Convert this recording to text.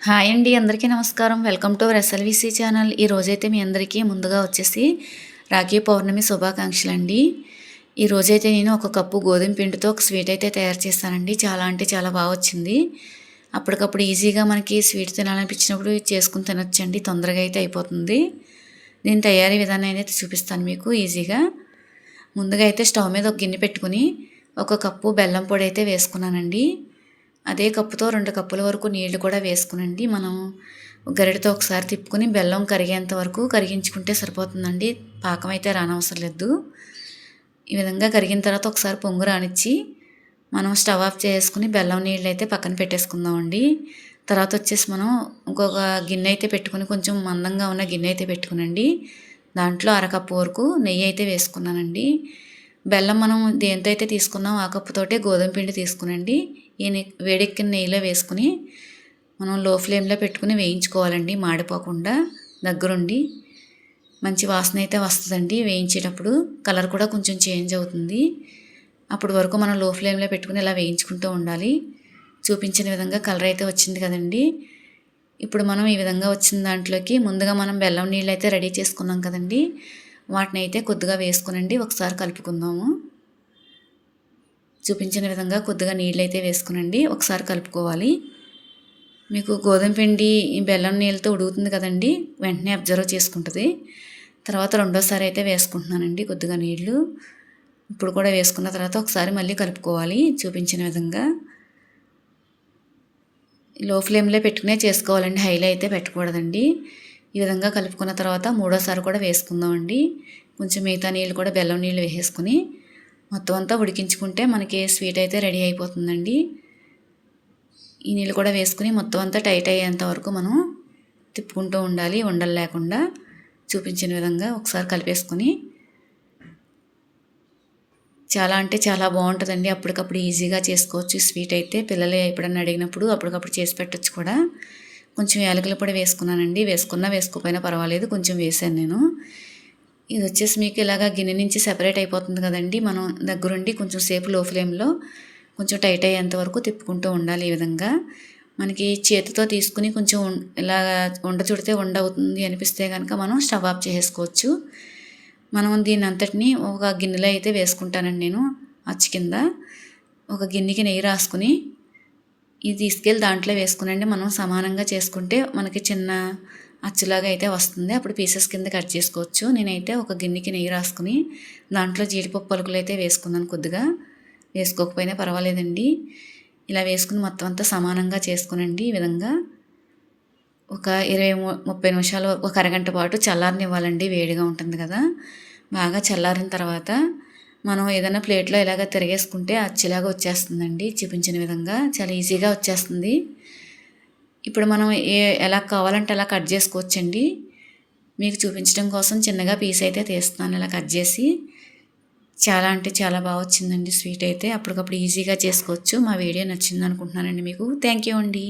Hi అండి. అందరికీ నమస్కారం. Welcome to our SLVC channel. ఈరోజైతే మీ అందరికీ ముందుగా వచ్చేసి రాఖీ పౌర్ణమి శుభాకాంక్షలండి. ఈరోజైతే నేను ఒక కప్పు గోధుమ పిండితో ఒక స్వీట్ అయితే తయారు చేశానండి. చాలా అంటే చాలా బాగా వచ్చింది. అప్పటికప్పుడు ఈజీగా మనకి స్వీట్ తినాలనిపించినప్పుడు చేసుకుని తినొచ్చండి. తొందరగా అయితే అయిపోతుంది. దీని తయారీ విధానం అయితే చూపిస్తాను మీకు ఈజీగా. ముందుగా అయితే స్టవ్ మీద ఒక గిన్నె పెట్టుకుని ఒక కప్పు బెల్లం పొడి అయితే వేసుకున్నానండి. అదే కప్పుతో 2 కప్పుల వరకు నీళ్లు కూడా వేసుకునండి. మనం గరిటెతో ఒకసారి తిప్పుకొని బెల్లం కరిగేంత వరకు కరిగించుకుంటే సరిపోతుందండి. పాకం అయితే రానవసరం లేదు. ఈ విధంగా కరిగిన తర్వాత ఒకసారి పొంగు రానిచ్చి మనం స్టవ్ ఆఫ్ చేసుకుని బెల్లం నీళ్ళు అయితే పక్కన పెట్టేసుకుందామండి. తర్వాత వచ్చేసి మనం ఇంకొక గిన్నె అయితే పెట్టుకుని కొంచెం మందంగా ఉన్న గిన్నె అయితే పెట్టుకునండి. దాంట్లో అరకప్పు వరకు నెయ్యి అయితే వేసుకున్నానండి. బెల్లం మనం దేంతో అయితే తీసుకున్నాం ఆ కప్పుతోటే గోధుమ పిండి తీసుకునండి. ఈ వేడెక్కిన నెయ్యిలో వేసుకుని మనం లో ఫ్లేమ్లో పెట్టుకుని వేయించుకోవాలండి, మాడిపోకుండా దగ్గరుండి. మంచి వాసన అయితే వస్తుందండి వేయించేటప్పుడు. కలర్ కూడా కొంచెం చేంజ్ అవుతుంది. అప్పటి వరకు మనం లో ఫ్లేమ్లో పెట్టుకుని ఇలా వేయించుకుంటూ ఉండాలి. చూపించిన విధంగా కలర్ అయితే వచ్చింది కదండి. ఇప్పుడు మనం ఈ విధంగా వచ్చిన దాంట్లోకి ముందుగా మనం బెల్లం నీళ్ళు అయితే రెడీ చేసుకున్నాం కదండి, వాటిని అయితే కొద్దిగా వేసుకునండి ఒకసారి కలుపుకుందాము. చూపించిన విధంగా కొద్దిగా నీళ్ళు అయితే వేసుకునండి ఒకసారి కలుపుకోవాలి. మీకు గోధుమ పిండి ఈ బెల్లం నీళ్ళతో ఉడుకుతుంది కదండి, వెంటనే అబ్జర్వ్ చేసుకుంటుంది. తర్వాత రెండోసారి అయితే వేసుకుంటున్నానండి కొద్దిగా నీళ్ళు. ఇప్పుడు కూడా వేసుకున్న తర్వాత ఒకసారి మళ్ళీ కలుపుకోవాలి చూపించిన విధంగా. లో ఫ్లేమ్లో పెట్టుకునే చేసుకోవాలండి, హైలో అయితే పెట్టకూడదండి. ఈ విధంగా కలుపుకున్న తర్వాత మూడోసారి కూడా వేసుకుందామండి. కొంచెం మిగతా నీళ్ళు కూడా బెల్లం నీళ్ళు వేసేసుకుని మొత్తం అంతా ఉడికించుకుంటే మనకి స్వీట్ అయితే రెడీ అయిపోతుందండి. ఈ నీళ్ళు కూడా వేసుకుని మొత్తం అంతా టైట్ అయ్యేంత వరకు మనం తిప్పుకుంటూ ఉండాలి, ఉండలు లేకుండా. చూపించిన విధంగా ఒకసారి కలిపేసుకుని చాలా అంటే చాలా బాగుంటుందండి. అప్పటికప్పుడు ఈజీగా చేసుకోవచ్చు స్వీట్ అయితే. పిల్లలు ఎప్పుడన్నా అడిగినప్పుడు అప్పటికప్పుడు చేసి పెట్టచ్చు కూడా. కొంచెం యాలకుల పొడి వేసుకున్నానండి. వేసుకున్నా వేసుకోకపోయినా పర్వాలేదు, కొంచెం వేసాను నేను. ఇది వచ్చేసి మీకు ఇలాగా గిన్నె నుంచి సెపరేట్ అయిపోతుంది కదండి. మనం దగ్గరుండి కొంచెం సేపు లో ఫ్లేమ్లో కొంచెం టైట్ అయ్యేంత వరకు తిప్పుకుంటూ ఉండాలి. ఈ విధంగా మనకి చేతితో తీసుకుని కొంచెం ఇలా ఉండ చుడితే ఉండ అవుతుంది అనిపిస్తే కనుక మనం స్టవ్ ఆఫ్ చేసుకోవచ్చు. మనం దీన్ని అంతటిని ఒక గిన్నెలో అయితే వేసుకుంటానండి నేను. అచ్చు కింద ఒక గిన్నెకి నెయ్యి రాసుకుని ఇది తీసుకెళ్ళి దాంట్లో వేసుకునండి. మనం సమానంగా చేసుకుంటే మనకి చిన్న అచ్చులాగా అయితే వస్తుంది. అప్పుడు పీసెస్ కింద కట్ చేసుకోవచ్చు. నేనైతే ఒక గిన్నెకి నెయ్యి రాసుకుని దాంట్లో జీడిపప్పు పలుకులు అయితే వేసుకున్నాను. కొద్దిగా వేసుకోకపోయినా పర్వాలేదండి. ఇలా వేసుకుని మొత్తం అంతా సమానంగా చేసుకునండి. ఈ విధంగా ఒక 20-30 నిమిషాలు, ఒక అరగంట పాటు చల్లారనివ్వాలండి. వేడిగా ఉంటుంది కదా. బాగా చల్లారిన తర్వాత మనం ఏదైనా ప్లేట్లో ఇలాగ తిరిగేసుకుంటే అచ్చులాగా వచ్చేస్తుందండి. చూపించిన విధంగా చాలా ఈజీగా వచ్చేస్తుంది. ఇప్పుడు మనం ఎలా కావాలంటే అలా కట్ చేసుకోవచ్చండి. మీకు చూపించడం కోసం చిన్నగా పీస్ అయితే తీస్తున్నాను ఇలా కట్ చేసి. చాలా అంటే చాలా బాగా వచ్చిందండి స్వీట్ అయితే. అప్పటికప్పుడు ఈజీగా చేసుకోవచ్చు. మా వీడియో నచ్చింది అనుకుంటున్నానండి మీకు. థ్యాంక్ యూ అండి.